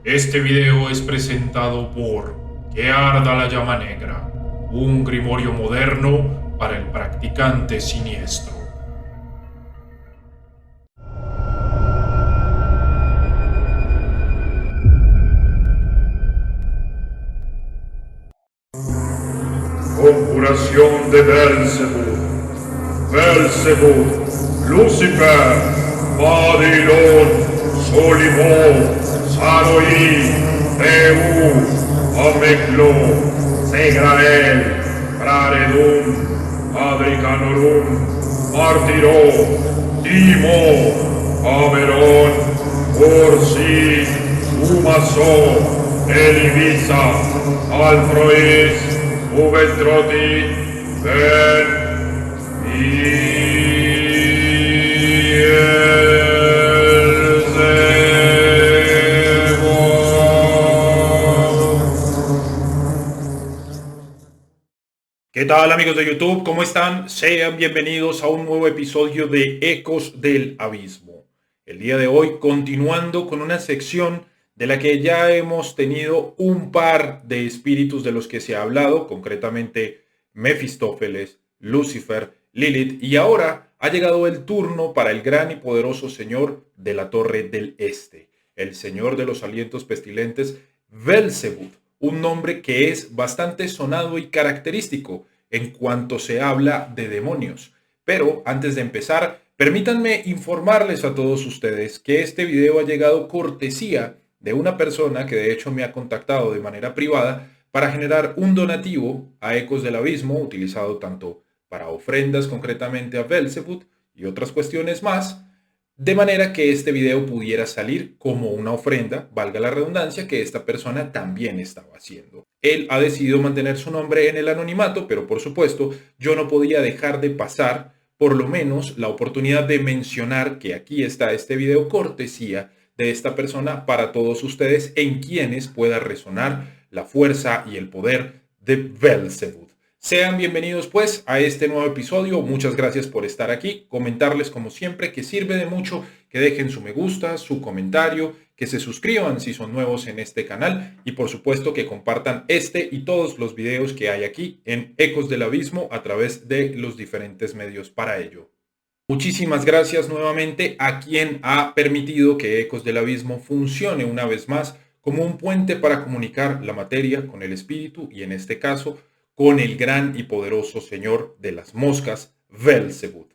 Este video es presentado por Que arda la llama negra, un grimorio moderno para el practicante siniestro. Conjuración de Belzebú. Belzebú, Lucifer, Babilón, Solimó, Saroí, Eú, Ameclo, Segrael, Praredum, Adricanorum, Martiró, Timo, Averón, Orsi, Umasó, Elivisa, Alfrois, Ubetroti, Ben, ¿qué tal amigos de YouTube? ¿Cómo están? Sean bienvenidos a un nuevo episodio de Ecos del Abismo. El día de hoy continuando con una sección de la que ya hemos tenido un par de espíritus de los que se ha hablado, concretamente Mefistófeles, Lucifer, Lilith, y ahora ha llegado el turno para el gran y poderoso señor de la Torre del Este, el señor de los alientos pestilentes, Belzebú, un nombre que es bastante sonado y característico en cuanto se habla de demonios. Pero antes de empezar, permítanme informarles a todos ustedes que este video ha llegado cortesía de una persona que de hecho me ha contactado de manera privada para generar un donativo a Ecos del Abismo, utilizado tanto para ofrendas concretamente a Belzebú y otras cuestiones más, de manera que este video pudiera salir como una ofrenda, valga la redundancia, que esta persona también estaba haciendo. Él ha decidido mantener su nombre en el anonimato, pero por supuesto yo no podía dejar de pasar por lo menos la oportunidad de mencionar que aquí está este video cortesía de esta persona para todos ustedes en quienes pueda resonar la fuerza y el poder de Belzebú. Sean bienvenidos pues a este nuevo episodio. Muchas gracias por estar aquí. Comentarles como siempre que sirve de mucho que dejen su me gusta, su comentario, que se suscriban si son nuevos en este canal y por supuesto que compartan este y todos los videos que hay aquí en Ecos del Abismo a través de los diferentes medios para ello. Muchísimas gracias nuevamente a quien ha permitido que Ecos del Abismo funcione una vez más como un puente para comunicar la materia con el espíritu y en este caso con el gran y poderoso señor de las moscas, Belzebú.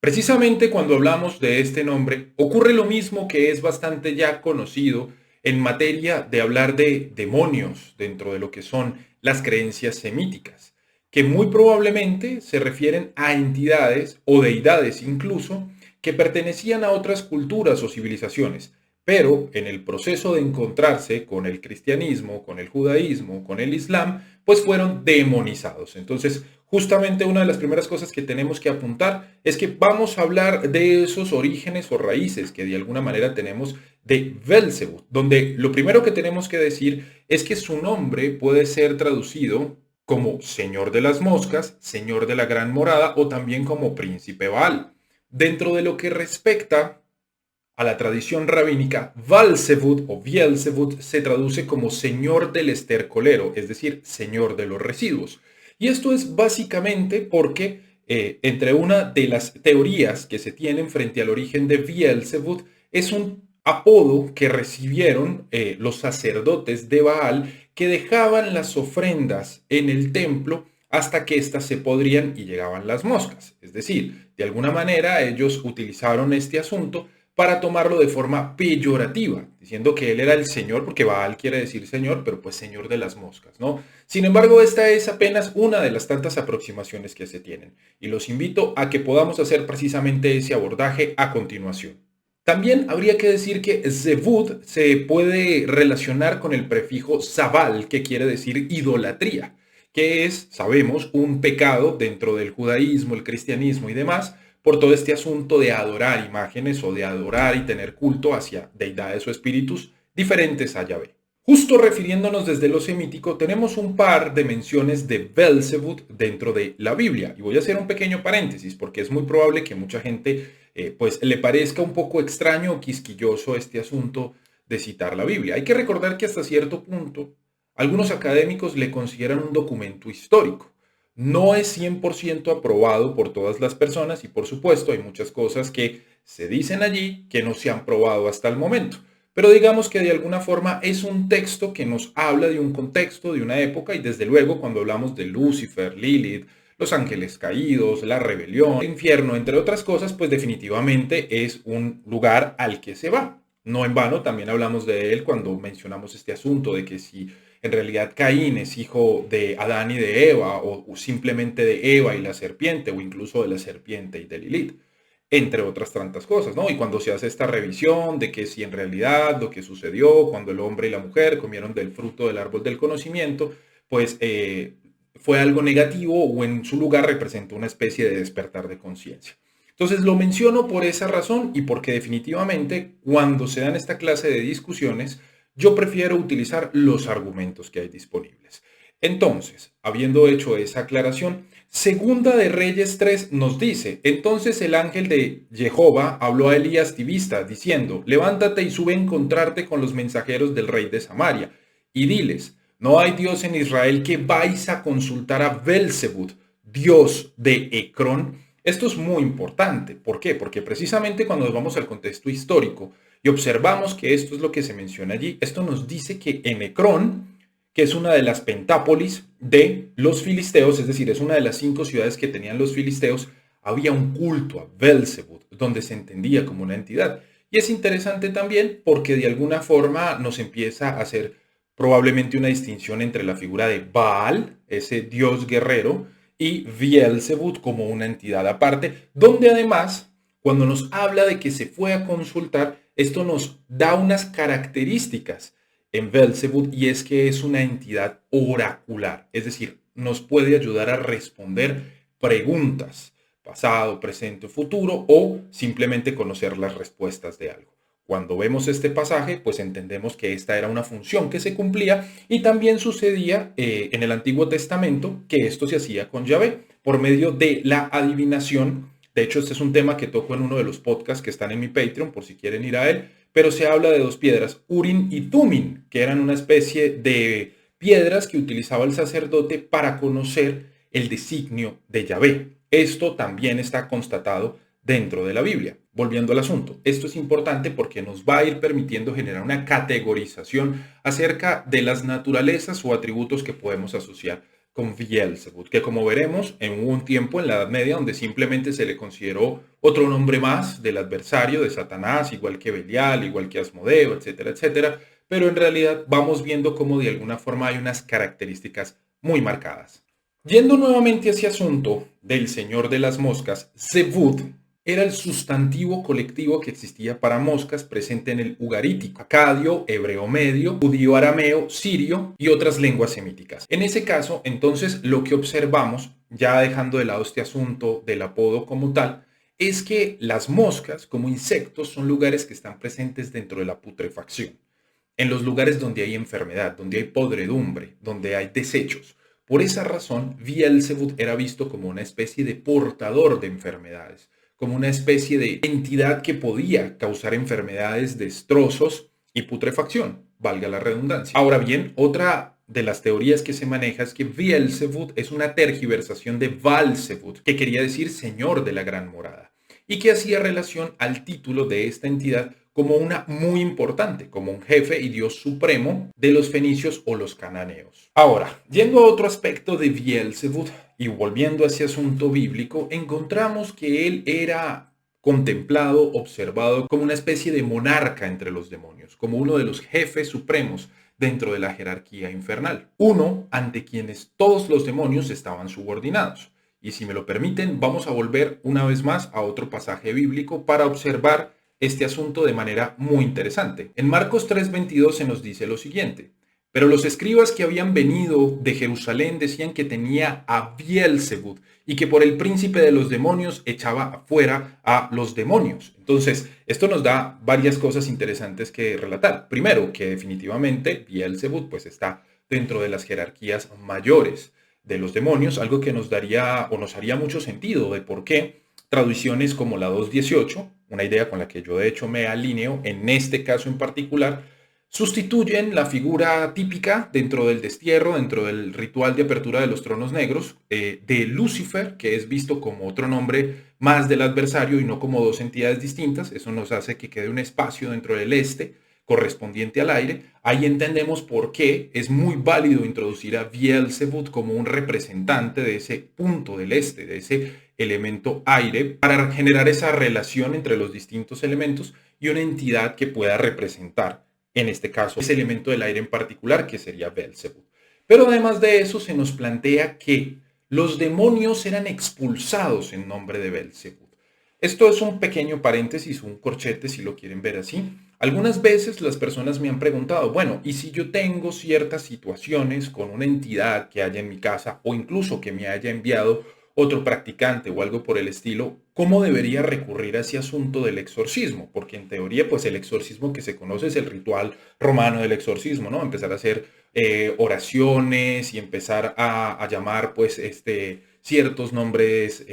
Precisamente cuando hablamos de este nombre, ocurre lo mismo que es bastante ya conocido en materia de hablar de demonios dentro de lo que son las creencias semíticas, que muy probablemente se refieren a entidades o deidades incluso que pertenecían a otras culturas o civilizaciones, pero en el proceso de encontrarse con el cristianismo, con el judaísmo, con el islam, pues fueron demonizados. Entonces, justamente una de las primeras cosas que tenemos que apuntar es que vamos a hablar de esos orígenes o raíces que de alguna manera tenemos de Belzebú, donde lo primero que tenemos que decir es que su nombre puede ser traducido como Señor de las Moscas, Señor de la Gran Morada o también como Príncipe Baal. Dentro de lo que respecta a la tradición rabínica, Valzebud o Bielzebud se traduce como señor del estercolero, es decir, señor de los residuos. Y esto es básicamente porque entre una de las teorías que se tienen frente al origen de Bielzebud es un apodo que recibieron los sacerdotes de Baal que dejaban las ofrendas en el templo hasta que éstas se podrían y llegaban las moscas. Es decir, de alguna manera ellos utilizaron este asunto para tomarlo de forma peyorativa, diciendo que él era el señor, porque Baal quiere decir señor, pero pues señor de las moscas, ¿no? Sin embargo, esta es apenas una de las tantas aproximaciones que se tienen, y los invito a que podamos hacer precisamente ese abordaje a continuación. También habría que decir que Zebud se puede relacionar con el prefijo Zabal, que quiere decir idolatría, que es, sabemos, un pecado dentro del judaísmo, el cristianismo y demás, por todo este asunto de adorar imágenes o de adorar y tener culto hacia deidades o espíritus diferentes a Yahvé. Justo refiriéndonos desde lo semítico, tenemos un par de menciones de Belzebú dentro de la Biblia. Y voy a hacer un pequeño paréntesis porque es muy probable que mucha gente pues le parezca un poco extraño o quisquilloso este asunto de citar la Biblia. Hay que recordar que hasta cierto punto algunos académicos le consideran un documento histórico. No es 100% aprobado por todas las personas y por supuesto hay muchas cosas que se dicen allí que no se han probado hasta el momento. Pero digamos que de alguna forma es un texto que nos habla de un contexto, de una época y desde luego cuando hablamos de Lucifer, Lilith, los ángeles caídos, la rebelión, el infierno, entre otras cosas, pues definitivamente es un lugar al que se va. No en vano también hablamos de él cuando mencionamos este asunto de que si en realidad Caín es hijo de Adán y de Eva o simplemente de Eva y la serpiente o incluso de la serpiente y de Lilith, entre otras tantas cosas, ¿no? Y cuando se hace esta revisión de que si en realidad lo que sucedió cuando el hombre y la mujer comieron del fruto del árbol del conocimiento, pues fue algo negativo o en su lugar representó una especie de despertar de conciencia. Entonces lo menciono por esa razón y porque definitivamente cuando se dan esta clase de discusiones, yo prefiero utilizar los argumentos que hay disponibles. Entonces, habiendo hecho esa aclaración, Segunda de Reyes 3 nos dice, entonces el ángel de Jehová habló a Elías Tibista, diciendo, levántate y sube a encontrarte con los mensajeros del rey de Samaria, y diles, no hay Dios en Israel que vais a consultar a Belzebud, Dios de Ecrón. Esto es muy importante. ¿Por qué? Porque precisamente cuando nos vamos al contexto histórico y observamos que esto es lo que se menciona allí, esto nos dice que en Ecrón, que es una de las pentápolis de los filisteos, es decir, es una de las 5 ciudades que tenían los filisteos, había un culto a Belzebud, donde se entendía como una entidad. Y es interesante también porque de alguna forma nos empieza a hacer probablemente una distinción entre la figura de Baal, ese dios guerrero, y Beelzebub como una entidad aparte, donde además, cuando nos habla de que se fue a consultar, esto nos da unas características en Beelzebub y es que es una entidad oracular, es decir, nos puede ayudar a responder preguntas, pasado, presente o futuro, o simplemente conocer las respuestas de algo. Cuando vemos este pasaje, pues entendemos que esta era una función que se cumplía y también sucedía en el Antiguo Testamento que esto se hacía con Yahvé por medio de la adivinación. De hecho, este es un tema que toco en uno de los podcasts que están en mi Patreon, por si quieren ir a él, pero se habla de 2 piedras, Urim y Tumim, que eran una especie de piedras que utilizaba el sacerdote para conocer el designio de Yahvé. Esto también está constatado dentro de la Biblia. Volviendo al asunto, esto es importante porque nos va a ir permitiendo generar una categorización acerca de las naturalezas o atributos que podemos asociar con Beelzebub, que como veremos, hubo un tiempo en la Edad Media donde simplemente se le consideró otro nombre más del adversario de Satanás, igual que Belial, igual que Asmodeo, etcétera, etcétera, pero en realidad vamos viendo cómo de alguna forma hay unas características muy marcadas. Yendo nuevamente a ese asunto del señor de las moscas, Zebud era el sustantivo colectivo que existía para moscas presente en el ugarítico, acadio, hebreo medio, judío arameo, sirio y otras lenguas semíticas. En ese caso, entonces, lo que observamos, ya dejando de lado este asunto del apodo como tal, es que las moscas como insectos son lugares que están presentes dentro de la putrefacción, en los lugares donde hay enfermedad, donde hay podredumbre, donde hay desechos. Por esa razón, Beelzebub era visto como una especie de portador de enfermedades, como una especie de entidad que podía causar enfermedades, destrozos y putrefacción, valga la redundancia. Ahora bien, otra de las teorías que se maneja es que Beelzebub es una tergiversación de Baalzebub, que quería decir señor de la gran morada, y que hacía relación al título de esta entidad como una muy importante, como un jefe y dios supremo de los fenicios o los cananeos. Ahora, yendo a otro aspecto de Beelzebub y volviendo a ese asunto bíblico, encontramos que él era contemplado, observado como una especie de monarca entre los demonios, como uno de los jefes supremos dentro de la jerarquía infernal, uno ante quienes todos los demonios estaban subordinados. Y si me lo permiten, vamos a volver una vez más a otro pasaje bíblico para observar este asunto de manera muy interesante. En Marcos 3:22 se nos dice lo siguiente: pero los escribas que habían venido de Jerusalén decían que tenía a Beelzebub y que por el príncipe de los demonios echaba afuera a los demonios. Entonces, esto nos da varias cosas interesantes que relatar. Primero, que definitivamente Beelzebub pues está dentro de las jerarquías mayores de los demonios, algo que nos daría o nos haría mucho sentido de por qué traducciones como la 2.18, una idea con la que yo de hecho me alineo en este caso en particular, Sustituyen la figura típica dentro del destierro, dentro del ritual de apertura de los tronos negros, de Lucifer, que es visto como otro nombre más del adversario y no como dos entidades distintas. Eso nos hace que quede un espacio dentro del este correspondiente al aire. Ahí entendemos por qué es muy válido introducir a Beelzebub como un representante de ese punto del este, de ese elemento aire, para generar esa relación entre los distintos elementos y una entidad que pueda representar, en este caso, ese elemento del aire en particular, que sería Beelzebub. Pero además de eso, se nos plantea que los demonios eran expulsados en nombre de Beelzebub. Esto es un pequeño paréntesis, un corchete, si lo quieren ver así. Algunas veces las personas me han preguntado, bueno, ¿y si yo tengo ciertas situaciones con una entidad que haya en mi casa o incluso que me haya enviado otro practicante o algo por el estilo, cómo debería recurrir a ese asunto del exorcismo? Porque en teoría, pues el exorcismo que se conoce es el ritual romano del exorcismo, ¿no? Empezar a hacer oraciones y empezar a llamar, pues, ciertos nombres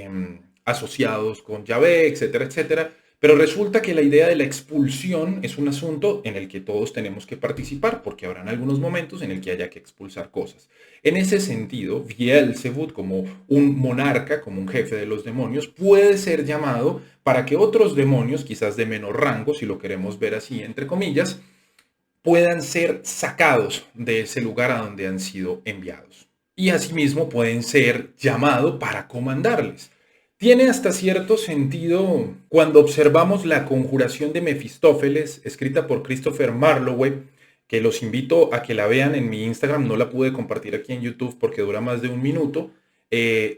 asociados con Yahvé, etcétera, etcétera. Pero resulta que la idea de la expulsión es un asunto en el que todos tenemos que participar, porque habrán algunos momentos en el que haya que expulsar cosas. En ese sentido, Beelzebub, como un monarca, como un jefe de los demonios, puede ser llamado para que otros demonios, quizás de menor rango, si lo queremos ver así, entre comillas, puedan ser sacados de ese lugar a donde han sido enviados. Y asimismo pueden ser llamados para comandarles. Tiene hasta cierto sentido cuando observamos la conjuración de Mefistófeles, escrita por Christopher Marlowe, que los invito a que la vean en mi Instagram. No la pude compartir aquí en YouTube porque dura más de un minuto,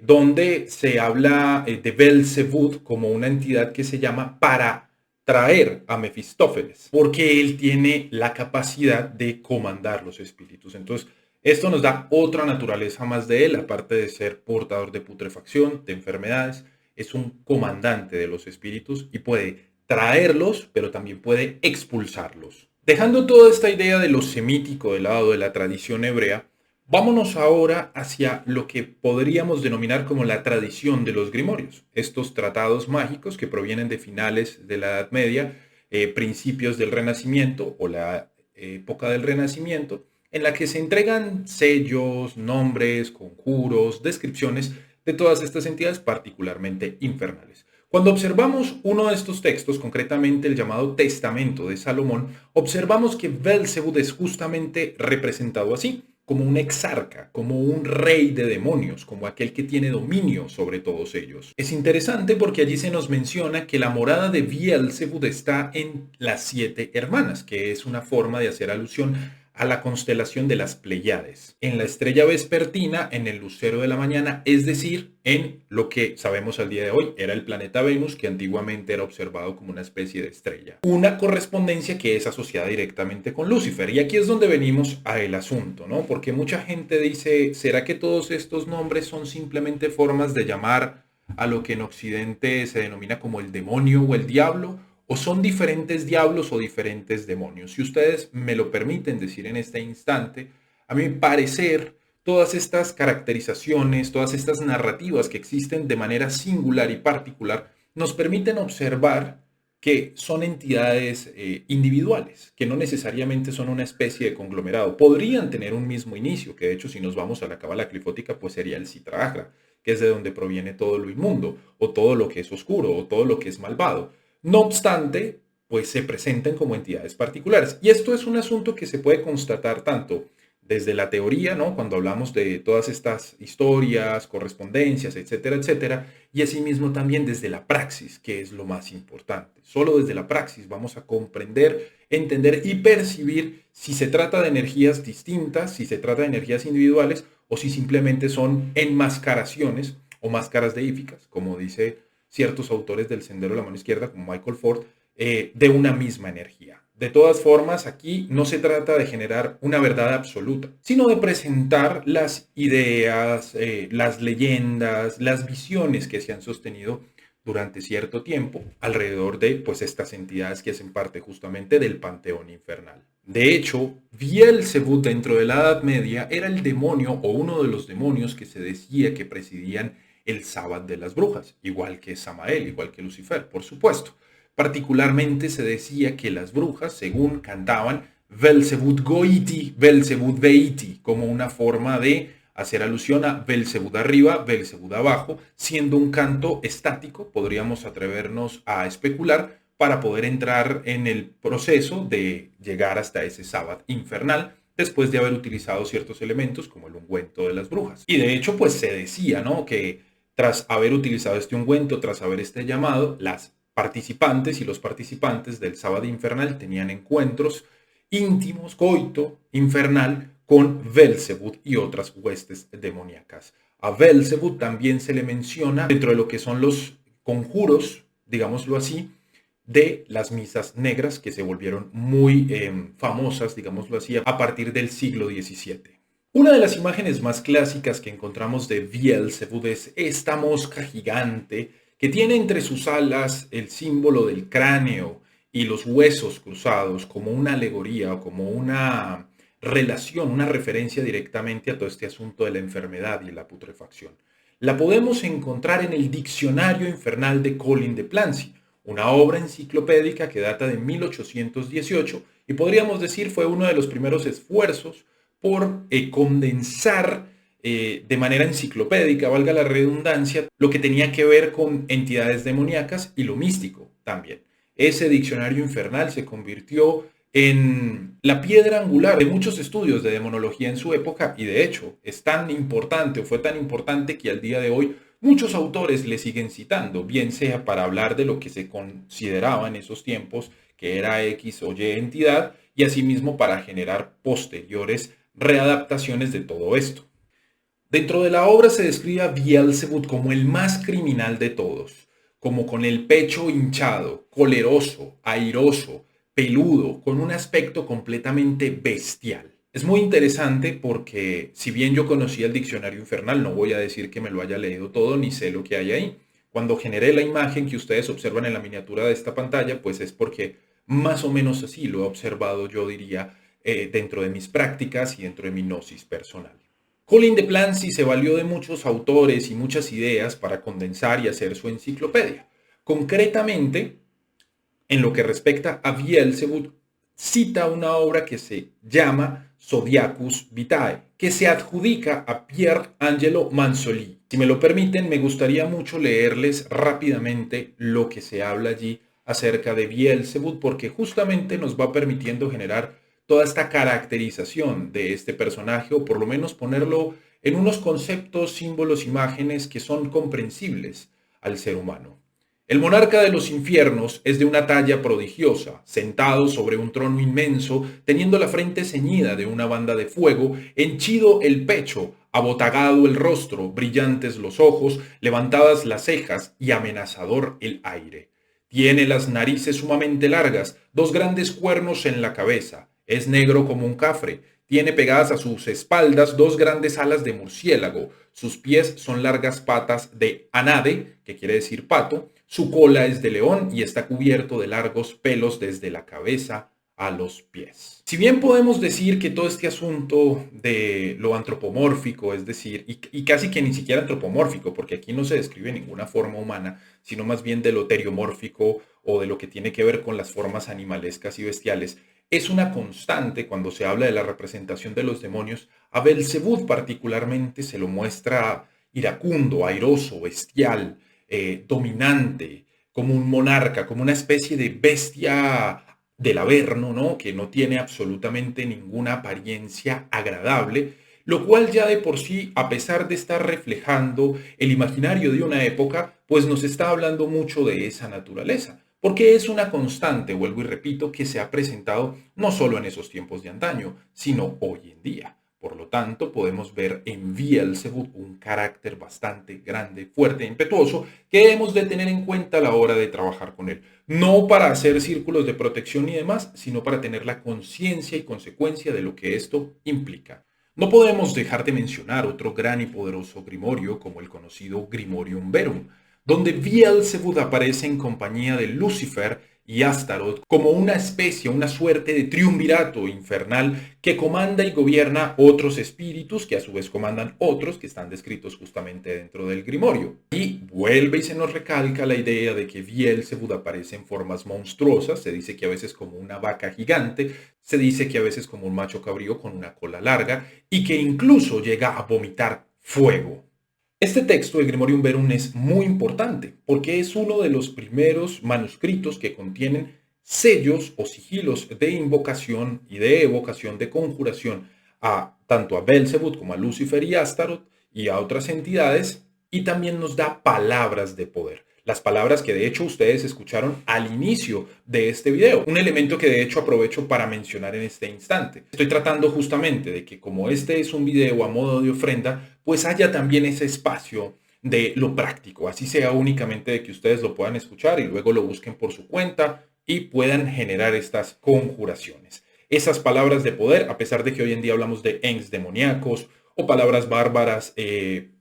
donde se habla de Belzebub como una entidad que se llama para traer a Mefistófeles, porque él tiene la capacidad de comandar los espíritus. Entonces, esto nos da otra naturaleza más de él, aparte de ser portador de putrefacción, de enfermedades. Es un comandante de los espíritus y puede traerlos, pero también puede expulsarlos. Dejando toda esta idea de lo semítico del lado de la tradición hebrea, vámonos ahora hacia lo que podríamos denominar como la tradición de los grimorios, estos tratados mágicos que provienen de finales de la Edad Media, principios del Renacimiento o la época del Renacimiento, en la que se entregan sellos, nombres, conjuros, descripciones de todas estas entidades particularmente infernales. Cuando observamos uno de estos textos, concretamente el llamado Testamento de Salomón, observamos que Belzebub es justamente representado así, como un exarca, como un rey de demonios, como aquel que tiene dominio sobre todos ellos. Es interesante porque allí se nos menciona que la morada de Beelzebub está en las 7 hermanas, que es una forma de hacer alusión a la constelación de las Pleiades, en la estrella vespertina, en el lucero de la mañana, es decir, en lo que sabemos al día de hoy era el planeta Venus, que antiguamente era observado como una especie de estrella. Una correspondencia que es asociada directamente con Lucifer. Y aquí es donde venimos al asunto, ¿no? Porque mucha gente dice, ¿será que todos estos nombres son simplemente formas de llamar a lo que en Occidente se denomina como el demonio o el diablo? ¿O son diferentes diablos o diferentes demonios? Si ustedes me lo permiten decir en este instante, a mi parecer, todas estas caracterizaciones, todas estas narrativas que existen de manera singular y particular, nos permiten observar que son entidades individuales, que no necesariamente son una especie de conglomerado. Podrían tener un mismo inicio, que de hecho si nos vamos a la cábala clifótica, pues sería el Sitra Achra, que es de donde proviene todo lo inmundo, o todo lo que es oscuro, o todo lo que es malvado. No obstante, pues se presentan como entidades particulares. Y esto es un asunto que se puede constatar tanto desde la teoría, ¿no? Cuando hablamos de todas estas historias, correspondencias, etcétera, etcétera, y asimismo también desde la praxis, que es lo más importante. Solo desde la praxis vamos a comprender, entender y percibir si se trata de energías distintas, si se trata de energías individuales o si simplemente son enmascaraciones o máscaras deíficas, como dice ciertos autores del Sendero de la Mano Izquierda, como Michael Ford, de una misma energía. De todas formas, aquí no se trata de generar una verdad absoluta, sino de presentar las ideas, las leyendas, las visiones que se han sostenido durante cierto tiempo alrededor de pues, estas entidades que hacen parte justamente del panteón infernal. De hecho, Beelzebub dentro de la Edad Media era el demonio o uno de los demonios que se decía que presidían el sábado de las brujas, igual que Samael, igual que Lucifer, por supuesto. Particularmente se decía que las brujas, según cantaban, Belzebut goiti, Belzebut veiti, como una forma de hacer alusión a Belzebut arriba, Belzebut abajo, siendo un canto estático, podríamos atrevernos a especular, para poder entrar en el proceso de llegar hasta ese sábado infernal, después de haber utilizado ciertos elementos como el ungüento de las brujas. Y de hecho, pues se decía, ¿no?, que tras haber utilizado este ungüento, tras haber este llamado, las participantes y los participantes del sábado infernal tenían encuentros íntimos, coito infernal, con Belzebut y otras huestes demoníacas. A Belzebut también se le menciona dentro de lo que son los conjuros, digámoslo así, de las misas negras que se volvieron muy famosas, digámoslo así, a partir del siglo XVII. Una de las imágenes más clásicas que encontramos de Beelzebub es esta mosca gigante que tiene entre sus alas el símbolo del cráneo y los huesos cruzados como una alegoría o como una relación, una referencia directamente a todo este asunto de la enfermedad y la putrefacción. La podemos encontrar en el Diccionario Infernal de Colin de Plancy, una obra enciclopédica que data de 1818 y podríamos decir fue uno de los primeros esfuerzos por condensar de manera enciclopédica, valga la redundancia, lo que tenía que ver con entidades demoníacas y lo místico también. Ese diccionario infernal se convirtió en la piedra angular de muchos estudios de demonología en su época y de hecho es tan importante o fue tan importante que al día de hoy muchos autores le siguen citando, bien sea para hablar de lo que se consideraba en esos tiempos que era X o Y entidad y asimismo para generar posteriores readaptaciones de todo esto. Dentro de la obra se describe a Beelzebub como el más criminal de todos, como con el pecho hinchado, coleroso, airoso, peludo, con un aspecto completamente bestial. Es muy interesante porque si bien yo conocía el diccionario infernal, no voy a decir que me lo haya leído todo ni sé lo que hay ahí. Cuando generé la imagen que ustedes observan en la miniatura de esta pantalla, pues es porque más o menos así lo he observado, yo diría, dentro de mis prácticas y dentro de mi gnosis personal. Colin de Plancy se valió de muchos autores y muchas ideas para condensar y hacer su enciclopedia. Concretamente, en lo que respecta a Beelzebub, cita una obra que se llama Zodiacus Vitae, que se adjudica a Pier Angelo Manzolì. Si me lo permiten, me gustaría mucho leerles rápidamente lo que se habla allí acerca de Beelzebub, porque justamente nos va permitiendo generar toda esta caracterización de este personaje, o por lo menos ponerlo en unos conceptos, símbolos, imágenes que son comprensibles al ser humano. El monarca de los infiernos es de una talla prodigiosa, sentado sobre un trono inmenso, teniendo la frente ceñida de una banda de fuego, henchido el pecho, abotagado el rostro, brillantes los ojos, levantadas las cejas y amenazador el aire. Tiene las narices sumamente largas, dos grandes cuernos en la cabeza, es negro como un cafre, tiene pegadas a sus espaldas dos grandes alas de murciélago, sus pies son largas patas de anade, que quiere decir pato, su cola es de león y está cubierto de largos pelos desde la cabeza a los pies. Si bien podemos decir que todo este asunto de lo antropomórfico, es decir, y casi que ni siquiera antropomórfico, porque aquí no se describe ninguna forma humana, sino más bien de lo teriomórfico o de lo que tiene que ver con las formas animalescas y bestiales, es una constante cuando se habla de la representación de los demonios. A Belzebub particularmente se lo muestra iracundo, airoso, bestial, dominante, como un monarca, como una especie de bestia del Averno, ¿no?, que no tiene absolutamente ninguna apariencia agradable, lo cual ya de por sí, a pesar de estar reflejando el imaginario de una época, pues nos está hablando mucho de esa naturaleza, porque es una constante, vuelvo y repito, que se ha presentado no solo en esos tiempos de antaño, sino hoy en día. Por lo tanto, podemos ver en Beelzebub un carácter bastante grande, fuerte e impetuoso que hemos de tener en cuenta a la hora de trabajar con él. No para hacer círculos de protección y demás, sino para tener la conciencia y consecuencia de lo que esto implica. No podemos dejar de mencionar otro gran y poderoso grimorio como el conocido Grimorium Verum, donde Beelzebub aparece en compañía de Lucifer y Astaroth como una especie, una suerte de triunvirato infernal que comanda y gobierna otros espíritus que a su vez comandan otros que están descritos justamente dentro del Grimorio. Y vuelve y se nos recalca la idea de que Beelzebub aparece en formas monstruosas, se dice que a veces como una vaca gigante, se dice que a veces como un macho cabrío con una cola larga y que incluso llega a vomitar fuego. Este texto de Grimorium Verum es muy importante porque es uno de los primeros manuscritos que contienen sellos o sigilos de invocación y de evocación de conjuración a tanto a Belzebut como a Lucifer y Astaroth y a otras entidades, y también nos da palabras de poder. Las palabras que de hecho ustedes escucharon al inicio de este video. Un elemento que de hecho aprovecho para mencionar en este instante. Estoy tratando justamente de que como este es un video a modo de ofrenda, pues haya también ese espacio de lo práctico. Así sea únicamente de que ustedes lo puedan escuchar y luego lo busquen por su cuenta y puedan generar estas conjuraciones. Esas palabras de poder, a pesar de que hoy en día hablamos de Engs demoníacos o palabras bárbaras,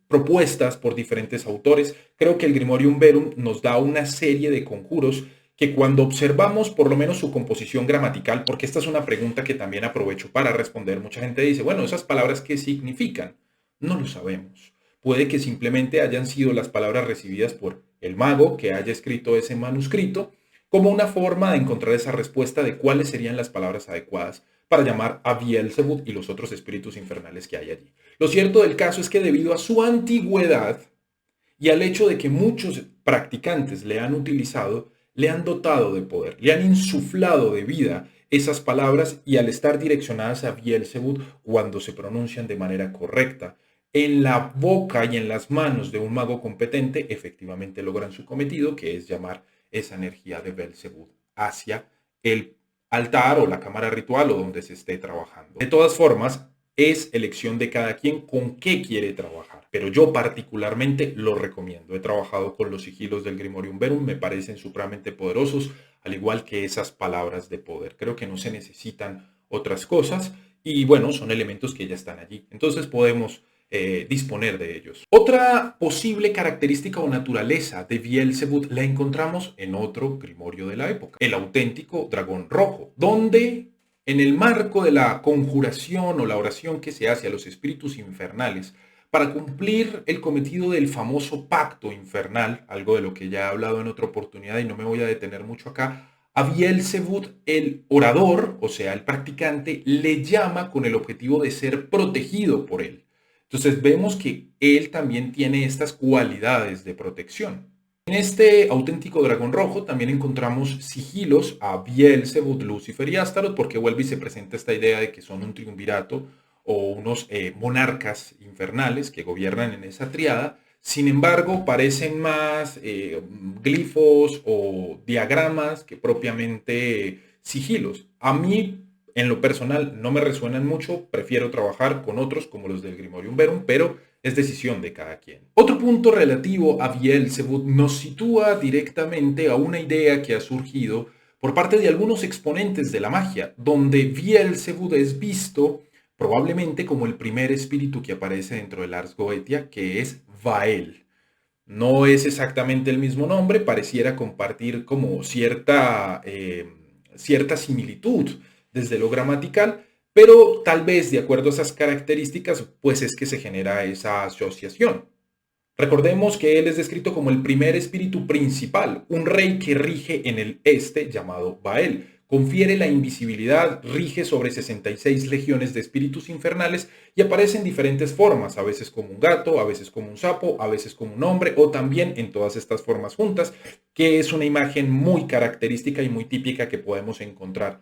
propuestas por diferentes autores, creo que el Grimorium Verum nos da una serie de conjuros que cuando observamos por lo menos su composición gramatical, porque esta es una pregunta que también aprovecho para responder, mucha gente dice, bueno, esas palabras ¿qué significan? No lo sabemos. Puede que simplemente hayan sido las palabras recibidas por el mago que haya escrito ese manuscrito como una forma de encontrar esa respuesta de cuáles serían las palabras adecuadas para llamar a Beelzebub y los otros espíritus infernales que hay allí. Lo cierto del caso es que debido a su antigüedad y al hecho de que muchos practicantes le han utilizado, le han dotado de poder, le han insuflado de vida esas palabras y al estar direccionadas a Beelzebub cuando se pronuncian de manera correcta, en la boca y en las manos de un mago competente, efectivamente logran su cometido, que es llamar esa energía de Beelzebub hacia el altar o la cámara ritual o donde se esté trabajando. De todas formas, es elección de cada quien con qué quiere trabajar, pero yo particularmente lo recomiendo. He trabajado con los sigilos del Grimorium Verum, me parecen supremamente poderosos, al igual que esas palabras de poder. Creo que no se necesitan otras cosas y bueno, son elementos que ya están allí. Entonces podemos disponer de ellos. Otra posible característica o naturaleza de Beelzebub la encontramos en otro grimorio de la época, el auténtico dragón rojo, donde en el marco de la conjuración o la oración que se hace a los espíritus infernales para cumplir el cometido del famoso pacto infernal, algo de lo que ya he hablado en otra oportunidad y no me voy a detener mucho acá, a Beelzebub el orador, o sea, el practicante, le llama con el objetivo de ser protegido por él. Entonces vemos que él también tiene estas cualidades de protección. En este auténtico dragón rojo también encontramos sigilos a Beelzebub, Lucifer y Astaroth, porque vuelve y se presenta esta idea de que son un triunvirato o unos monarcas infernales que gobiernan en esa triada. Sin embargo, parecen más glifos o diagramas que propiamente sigilos. A mí en lo personal no me resuenan mucho, prefiero trabajar con otros como los del Grimorium Verum, pero es decisión de cada quien. Otro punto relativo a Beelzebub nos sitúa directamente a una idea que ha surgido por parte de algunos exponentes de la magia, donde Beelzebub es visto probablemente como el primer espíritu que aparece dentro del Ars Goetia, que es Bael. No es exactamente el mismo nombre, pareciera compartir como cierta similitud desde lo gramatical, pero tal vez de acuerdo a esas características, pues es que se genera esa asociación. Recordemos que él es descrito como el primer espíritu principal, un rey que rige en el este llamado Bael. Confiere la invisibilidad, rige sobre 66 legiones de espíritus infernales y aparece en diferentes formas, a veces como un gato, a veces como un sapo, a veces como un hombre o también en todas estas formas juntas, que es una imagen muy característica y muy típica que podemos encontrar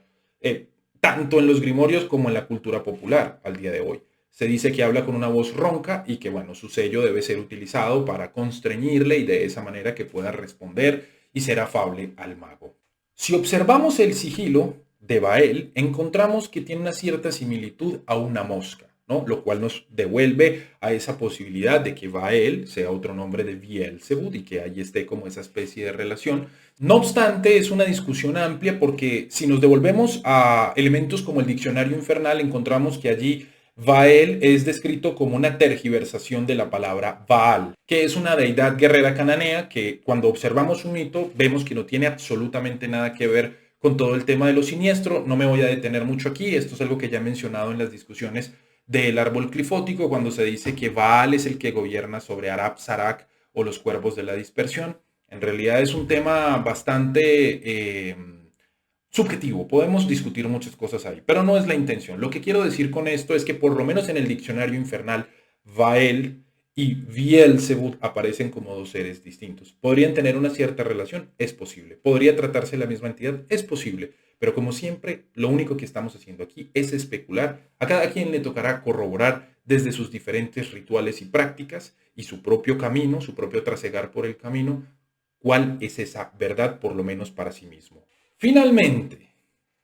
tanto en los grimorios como en la cultura popular al día de hoy. Se dice que habla con una voz ronca y que, bueno, su sello debe ser utilizado para constreñirle y de esa manera que pueda responder y ser afable al mago. Si observamos el sigilo de Bael, encontramos que tiene una cierta similitud a una mosca, ¿no? Lo cual nos devuelve a esa posibilidad de que Bael sea otro nombre de Beelzebub y que ahí esté como esa especie de relación. No obstante, es una discusión amplia porque si nos devolvemos a elementos como el diccionario infernal, encontramos que allí Baal es descrito como una tergiversación de la palabra Baal, que es una deidad guerrera cananea que cuando observamos su mito vemos que no tiene absolutamente nada que ver con todo el tema de lo siniestro. No me voy a detener mucho aquí, esto es algo que ya he mencionado en las discusiones del árbol clifótico, cuando se dice que Baal es el que gobierna sobre Arab, Sarak o los cuervos de la dispersión. En realidad es un tema bastante subjetivo, podemos discutir muchas cosas ahí, pero no es la intención. Lo que quiero decir con esto es que por lo menos en el diccionario infernal, Baal y Beelzebub aparecen como dos seres distintos. ¿Podrían tener una cierta relación? Es posible. ¿Podría tratarse la misma entidad? Es posible. Pero como siempre, lo único que estamos haciendo aquí es especular. A cada quien le tocará corroborar desde sus diferentes rituales y prácticas y su propio camino, su propio trasegar por el camino, cuál es esa verdad, por lo menos para sí mismo. Finalmente,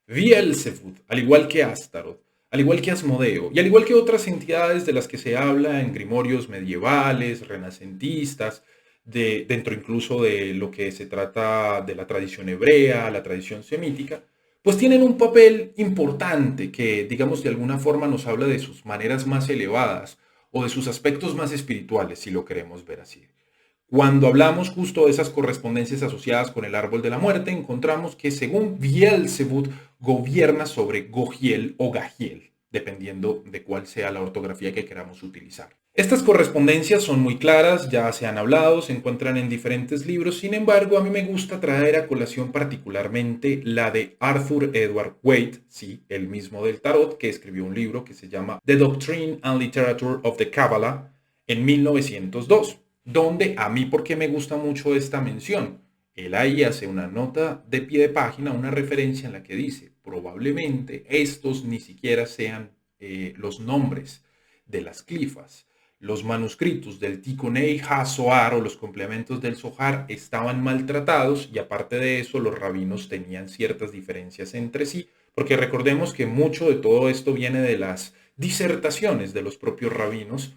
Beelzebub, al igual que Astaroth, al igual que Asmodeo y al igual que otras entidades de las que se habla en grimorios medievales, renacentistas, dentro incluso de lo que se trata de la tradición hebrea, la tradición semítica, pues tienen un papel importante que, digamos, de alguna forma nos habla de sus maneras más elevadas o de sus aspectos más espirituales, si lo queremos ver así. Cuando hablamos justo de esas correspondencias asociadas con el árbol de la muerte, encontramos que según Beelzebub gobierna sobre Gogiel o Gagiel, dependiendo de cuál sea la ortografía que queramos utilizar. Estas correspondencias son muy claras, ya se han hablado, se encuentran en diferentes libros, sin embargo, a mí me gusta traer a colación particularmente la de Arthur Edward Waite, sí, el mismo del tarot, que escribió un libro que se llama The Doctrine and Literature of the Kabbalah en 1902, donde a mí, porque me gusta mucho esta mención, él ahí hace una nota de pie de página, una referencia en la que dice, probablemente estos ni siquiera sean los nombres de las clifas. Los manuscritos del Tikkunei HaZohar o los complementos del Zohar estaban maltratados y aparte de eso los rabinos tenían ciertas diferencias entre sí, porque recordemos que mucho de todo esto viene de las disertaciones de los propios rabinos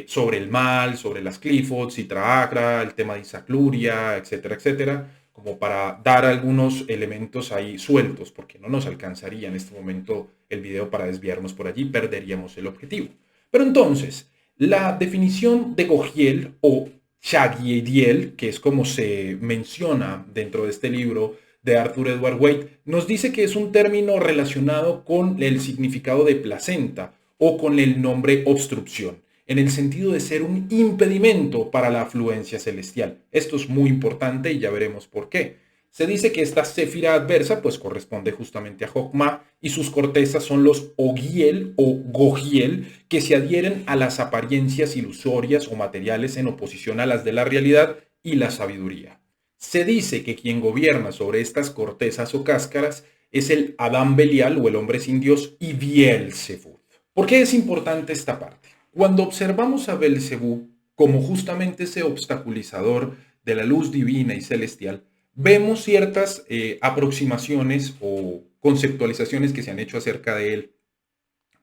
sobre el mal, sobre las Clifford, Sitra Achra, el tema de Isaac Luria, etcétera, etcétera, como para dar algunos elementos ahí sueltos, porque no nos alcanzaría en este momento el video para desviarnos por allí, perderíamos el objetivo. Pero entonces, la definición de Gogiel o Shagiediel, que es como se menciona dentro de este libro de Arthur Edward Waite, nos dice que es un término relacionado con el significado de placenta o con el nombre obstrucción, en el sentido de ser un impedimento para la afluencia celestial. Esto es muy importante y ya veremos por qué. Se dice que esta céfira adversa pues corresponde justamente a Jokma y sus cortezas son los Ogiel o Gogiel que se adhieren a las apariencias ilusorias o materiales en oposición a las de la realidad y la sabiduría. Se dice que quien gobierna sobre estas cortezas o cáscaras es el Adán Belial o el hombre sin Dios y Beelzebub. ¿Por qué es importante esta parte? Cuando observamos a Beelzebub como justamente ese obstaculizador de la luz divina y celestial, vemos ciertas aproximaciones o conceptualizaciones que se han hecho acerca de él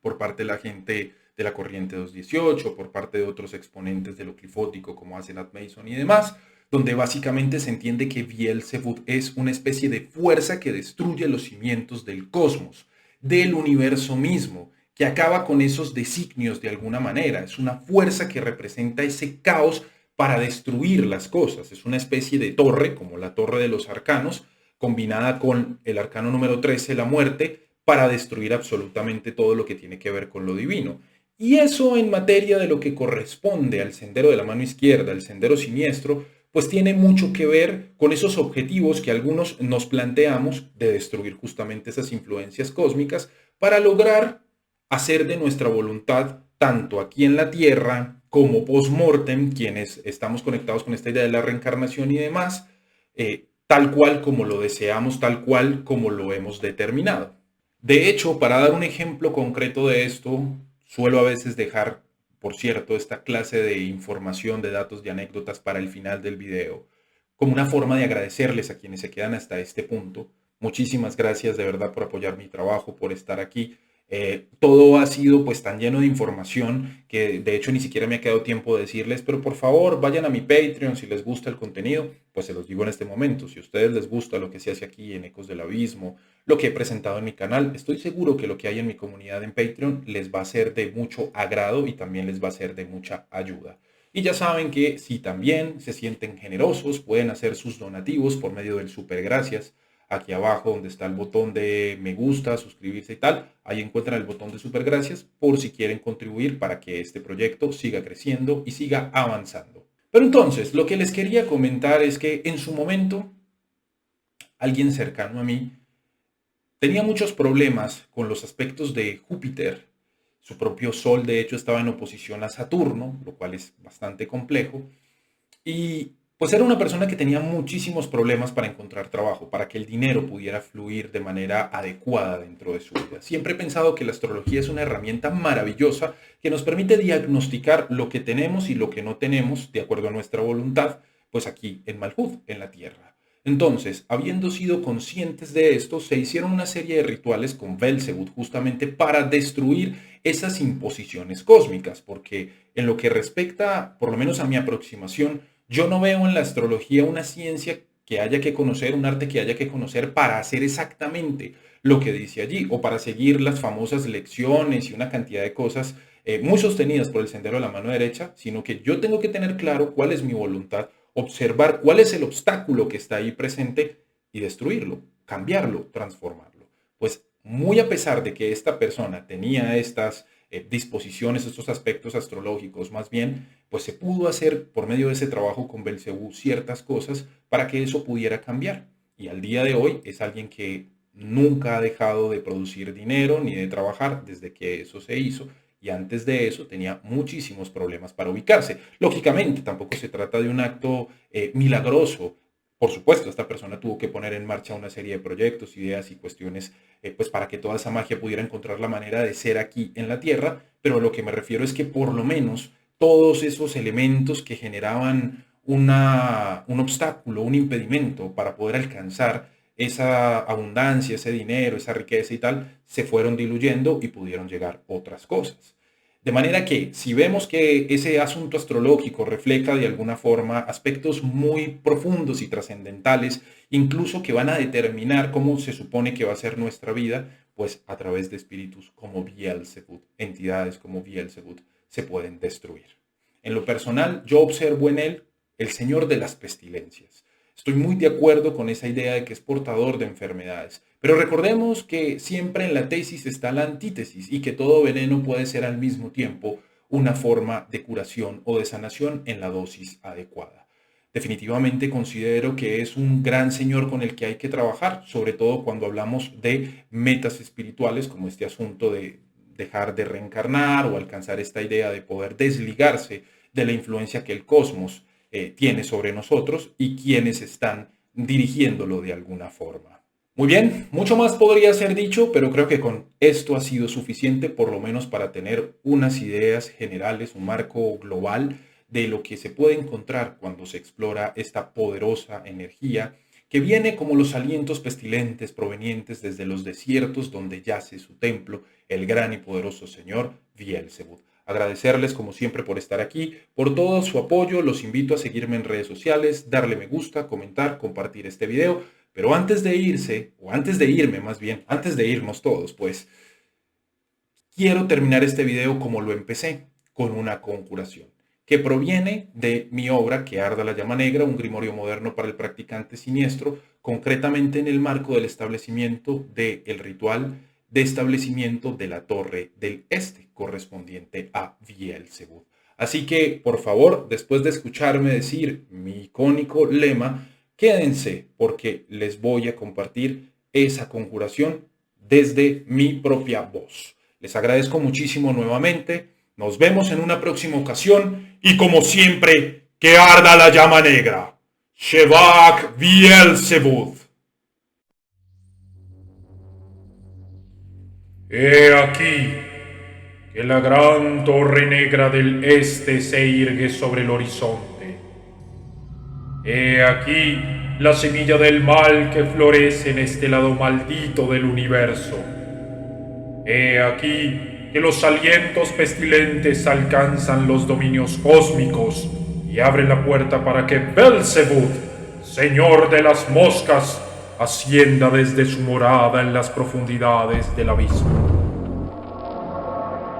por parte de la gente de la corriente 218, por parte de otros exponentes de lo clifótico como Asenat Mason y demás, donde básicamente se entiende que Beelzebub es una especie de fuerza que destruye los cimientos del cosmos, del universo mismo, que acaba con esos designios de alguna manera. Es una fuerza que representa ese caos para destruir las cosas. Es una especie de torre, como la torre de los arcanos, combinada con el arcano número 13, la muerte, para destruir absolutamente todo lo que tiene que ver con lo divino. Y eso en materia de lo que corresponde al sendero de la mano izquierda, el sendero siniestro, pues tiene mucho que ver con esos objetivos que algunos nos planteamos de destruir justamente esas influencias cósmicas para lograr hacer de nuestra voluntad, tanto aquí en la Tierra como post-mortem, quienes estamos conectados con esta idea de la reencarnación y demás, tal cual como lo deseamos, tal cual como lo hemos determinado. De hecho, para dar un ejemplo concreto de esto, suelo a veces dejar, por cierto, esta clase de información, de datos, de anécdotas para el final del video, como una forma de agradecerles a quienes se quedan hasta este punto. Muchísimas gracias de verdad por apoyar mi trabajo, por estar aquí. Todo ha sido pues tan lleno de información que de hecho ni siquiera me ha quedado tiempo de decirles, pero por favor vayan a mi Patreon si les gusta el contenido, pues se los digo en este momento. Si a ustedes les gusta lo que se hace aquí en Ecos del Abismo, lo que he presentado en mi canal, estoy seguro que lo que hay en mi comunidad en Patreon les va a ser de mucho agrado y también les va a ser de mucha ayuda. Y ya saben que si también se sienten generosos, pueden hacer sus donativos por medio del super gracias. Aquí abajo donde está el botón de me gusta, suscribirse y tal, ahí encuentran el botón de super gracias por si quieren contribuir para que este proyecto siga creciendo y siga avanzando. Pero entonces, lo que les quería comentar es que en su momento, alguien cercano a mí tenía muchos problemas con los aspectos de Júpiter. Su propio Sol, de hecho, estaba en oposición a Saturno, lo cual es bastante complejo. Y pues era una persona que tenía muchísimos problemas para encontrar trabajo, para que el dinero pudiera fluir de manera adecuada dentro de su vida. Siempre he pensado que la astrología es una herramienta maravillosa que nos permite diagnosticar lo que tenemos y lo que no tenemos de acuerdo a nuestra voluntad, pues aquí en Malhud, en la Tierra. Entonces, habiendo sido conscientes de esto, se hicieron una serie de rituales con Belzebut justamente para destruir esas imposiciones cósmicas, porque en lo que respecta, por lo menos a mi aproximación, yo no veo en la astrología una ciencia que haya que conocer, un arte que haya que conocer para hacer exactamente lo que dice allí, o para seguir las famosas lecciones y una cantidad de cosas muy sostenidas por el sendero de la mano derecha, sino que yo tengo que tener claro cuál es mi voluntad, observar cuál es el obstáculo que está ahí presente y destruirlo, cambiarlo, transformarlo. Pues muy a pesar de que esta persona tenía estas disposiciones, estos aspectos astrológicos más bien, pues se pudo hacer por medio de ese trabajo con Belcebú ciertas cosas para que eso pudiera cambiar. Y al día de hoy es alguien que nunca ha dejado de producir dinero ni de trabajar desde que eso se hizo. Y antes de eso tenía muchísimos problemas para ubicarse. Lógicamente, tampoco se trata de un acto milagroso. Por supuesto, esta persona tuvo que poner en marcha una serie de proyectos, ideas y cuestiones pues para que toda esa magia pudiera encontrar la manera de ser aquí en la Tierra, pero a lo que me refiero es que por lo menos todos esos elementos que generaban un obstáculo, un impedimento para poder alcanzar esa abundancia, ese dinero, esa riqueza y tal, se fueron diluyendo y pudieron llegar otras cosas. De manera que si vemos que ese asunto astrológico refleja de alguna forma aspectos muy profundos y trascendentales, incluso que van a determinar cómo se supone que va a ser nuestra vida, pues a través de espíritus como Bielzebub, entidades como Bielzebub, se pueden destruir. En lo personal, yo observo en él el señor de las pestilencias. Estoy muy de acuerdo con esa idea de que es portador de enfermedades. Pero recordemos que siempre en la tesis está la antítesis y que todo veneno puede ser al mismo tiempo una forma de curación o de sanación en la dosis adecuada. Definitivamente considero que es un gran señor con el que hay que trabajar, sobre todo cuando hablamos de metas espirituales como este asunto de dejar de reencarnar o alcanzar esta idea de poder desligarse de la influencia que el cosmos tiene sobre nosotros y quienes están dirigiéndolo de alguna forma. Muy bien, mucho más podría ser dicho, pero creo que con esto ha sido suficiente por lo menos para tener unas ideas generales, un marco global de lo que se puede encontrar cuando se explora esta poderosa energía que viene como los alientos pestilentes provenientes desde los desiertos donde yace su templo, el gran y poderoso señor Bielzebub. Agradecerles como siempre por estar aquí, por todo su apoyo. Los invito a seguirme en redes sociales, darle me gusta, comentar, compartir este video. Pero antes de irse, o antes de irme más bien, antes de irnos todos, pues, quiero terminar este video como lo empecé, con una conjuración, que proviene de mi obra Que arda la llama negra, un grimorio moderno para el practicante siniestro, concretamente en el marco del establecimiento del ritual de establecimiento de la Torre del Este, correspondiente a Bielzebub. Así que, por favor, después de escucharme decir mi icónico lema, quédense porque les voy a compartir esa conjuración desde mi propia voz. Les agradezco muchísimo nuevamente. Nos vemos en una próxima ocasión y como siempre, que arda la llama negra. Shevak Bielzebub. He aquí que la gran torre negra del este se irgue sobre el horizonte. He aquí la semilla del mal que florece en este lado maldito del universo. He aquí que los alientos pestilentes alcanzan los dominios cósmicos y abren la puerta para que Belzebub, señor de las moscas, ascienda desde su morada en las profundidades del abismo.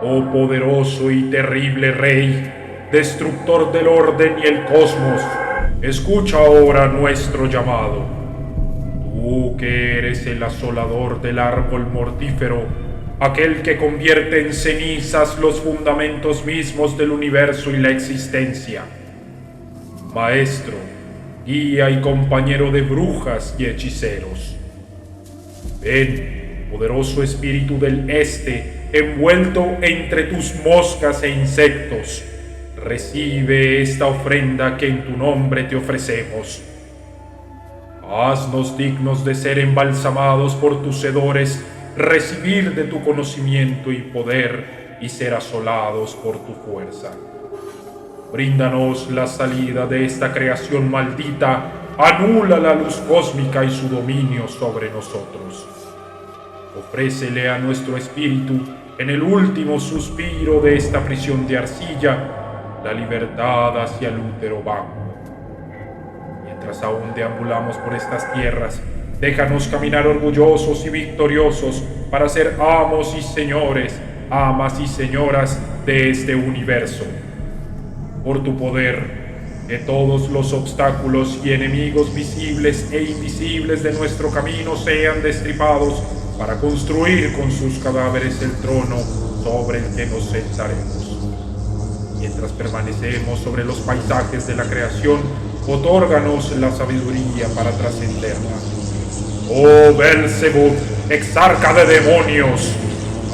Oh poderoso y terrible Rey, destructor del orden y el cosmos, escucha ahora nuestro llamado. Tú que eres el asolador del árbol mortífero, aquel que convierte en cenizas los fundamentos mismos del universo y la existencia. Maestro, guía y compañero de brujas y hechiceros. Ven, poderoso espíritu del este, envuelto entre tus moscas e insectos, recibe esta ofrenda que en tu nombre te ofrecemos. Haznos dignos de ser embalsamados por tus hedores, recibir de tu conocimiento y poder y ser asolados por tu fuerza. Bríndanos la salida de esta creación maldita, anula la luz cósmica y su dominio sobre nosotros. Ofrécele a nuestro espíritu, en el último suspiro de esta prisión de arcilla, la libertad hacia el útero vago. Mientras aún deambulamos por estas tierras, déjanos caminar orgullosos y victoriosos para ser amos y señores, amas y señoras de este universo. Por tu poder, que todos los obstáculos y enemigos visibles e invisibles de nuestro camino sean destripados para construir con sus cadáveres el trono sobre el que nos sentaremos. Mientras permanecemos sobre los paisajes de la creación, otórganos la sabiduría para trascenderla. Oh Belzebub, exarca de demonios,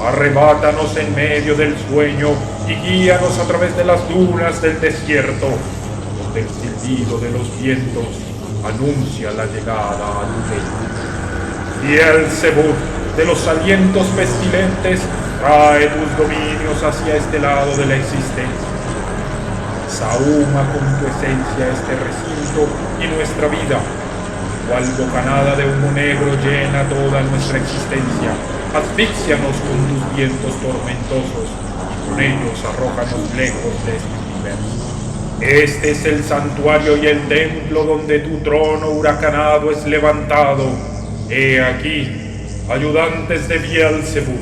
arrebátanos en medio del sueño y guíanos a través de las dunas del desierto, donde el silbido de los vientos anuncia la llegada a tu reino. Belzebub, de los alientos pestilentes, trae tus dominios hacia este lado de la existencia. Sahuma con tu esencia este recinto y nuestra vida. Cual bocanada de humo negro llena toda nuestra existencia. Asfíxianos con tus vientos tormentosos y con ellos arrójanos lejos de este universo. Este es el santuario y el templo donde tu trono huracanado es levantado. He aquí, ayudantes de Belzebub.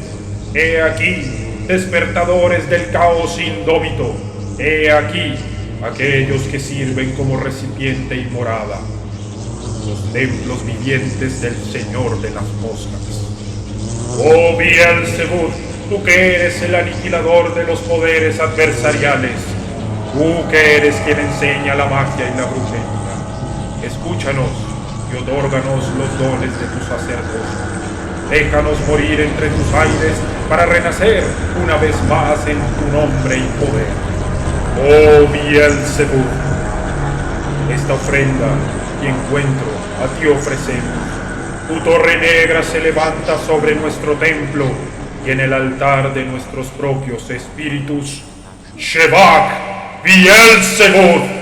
He aquí, despertadores del caos indómito. He aquí, aquellos que sirven como recipiente y morada, los templos vivientes del Señor de las Moscas. Oh Belzebub, tú que eres el aniquilador de los poderes adversariales, tú que eres quien enseña la magia y la brujería, escúchanos y otórganos los dones de tu sacerdocio. Déjanos morir entre tus aires para renacer una vez más en tu nombre y poder. Oh Belzebub, esta ofrenda y encuentro a ti ofrecemos. Tu torre negra se levanta sobre nuestro templo y en el altar de nuestros propios espíritus. Shebak Belzebub.